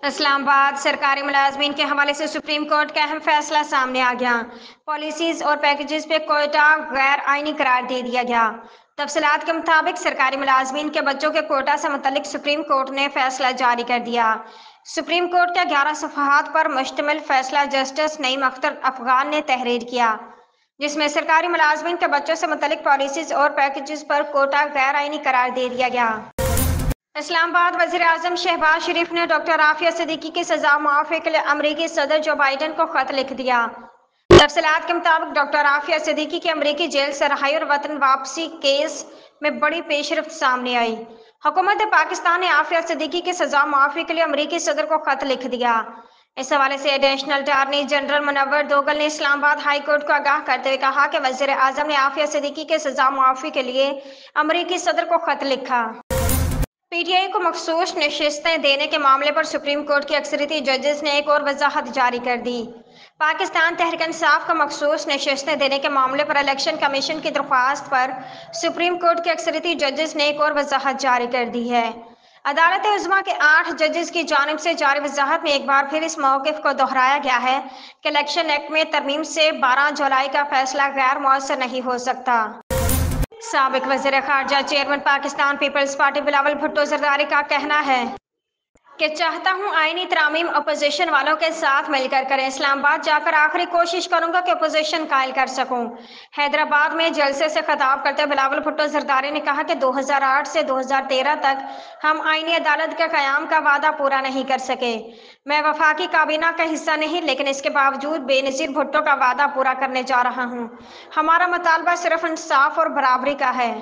اسلام آباد سرکاری ملازمین کے حوالے سے سپریم کورٹ کا اہم فیصلہ سامنے آ گیا۔ پالیسیز اور پیکیجز پہ کوٹا غیر آئینی قرار دے دیا گیا۔ تفصیلات کے مطابق سرکاری ملازمین کے بچوں کے کوٹا سے متعلق سپریم کورٹ نے فیصلہ جاری کر دیا۔ سپریم کورٹ کے 11 صفحات پر مشتمل فیصلہ جسٹس نعیم اختر افغان نے تحریر کیا، جس میں سرکاری ملازمین کے بچوں سے متعلق پالیسیز اور پیکیجز پر کوٹا غیر آئینی قرار دے دیا گیا۔ اسلام آباد وزیر اعظم شہباز شریف نے ڈاکٹر عافیہ صدیقی کی سزا معافی کے لیے امریکی صدر جو بائیڈن کو خط لکھ دیا۔ تفصیلات کے مطابق ڈاکٹر عافیہ صدیقی کی امریکی جیل سے رہائی اور وطن واپسی کیس میں بڑی پیش رفت سامنے آئی۔ حکومت پاکستان نے عافیہ صدیقی کی سزا معافی کے لیے امریکی صدر کو خط لکھ دیا۔ اس حوالے سے ایڈیشنل اٹارنی جنرل منور دوگل نے اسلام آباد ہائی کورٹ کو آگاہ کرتے ہوئے کہا کہ وزیر اعظم نے عافیہ صدیقی کے سزا معافی کے لیے امریکی صدر کو خط لکھا۔ پی ٹی آئی کو مخصوص نشستیں دینے کے معاملے پر سپریم کورٹ کی اکثریتی ججز نے ایک اور وضاحت جاری کر دی۔ پاکستان تحریک انصاف کو مخصوص نشستیں دینے کے معاملے پر الیکشن کمیشن کی درخواست پر سپریم کورٹ کے اکثریتی ججز نے ایک اور وضاحت جاری کر دی ہے۔ عدالت عظمیٰ کے 8 ججز کی جانب سے جاری وضاحت میں ایک بار پھر اس موقف کو دہرایا گیا ہے کہ الیکشن ایکٹ میں ترمیم سے 12 جولائی کا فیصلہ غیر مؤثر نہیں ہو سکتا۔ سابق وزیر خارجہ چیئرمین پاکستان پیپلز پارٹی بلاول بھٹو زرداری کا کہنا ہے کہ چاہتا ہوں آئینی ترامیم اپوزیشن والوں کے ساتھ مل کر کریں۔ اسلام آباد جا کر آخری کوشش کروں گا کہ اپوزیشن قائل کر سکوں۔ حیدرآباد میں جلسے سے خطاب کرتے ہوئے بلاول بھٹو زرداری نے کہا کہ 2008 سے 2013 تک ہم آئینی عدالت کے قیام کا وعدہ پورا نہیں کر سکے۔ میں وفاقی کابینہ کا حصہ نہیں، لیکن اس کے باوجود بے نظیر بھٹو کا وعدہ پورا کرنے جا رہا ہوں۔ ہمارا مطالبہ صرف انصاف اور برابری کا ہے۔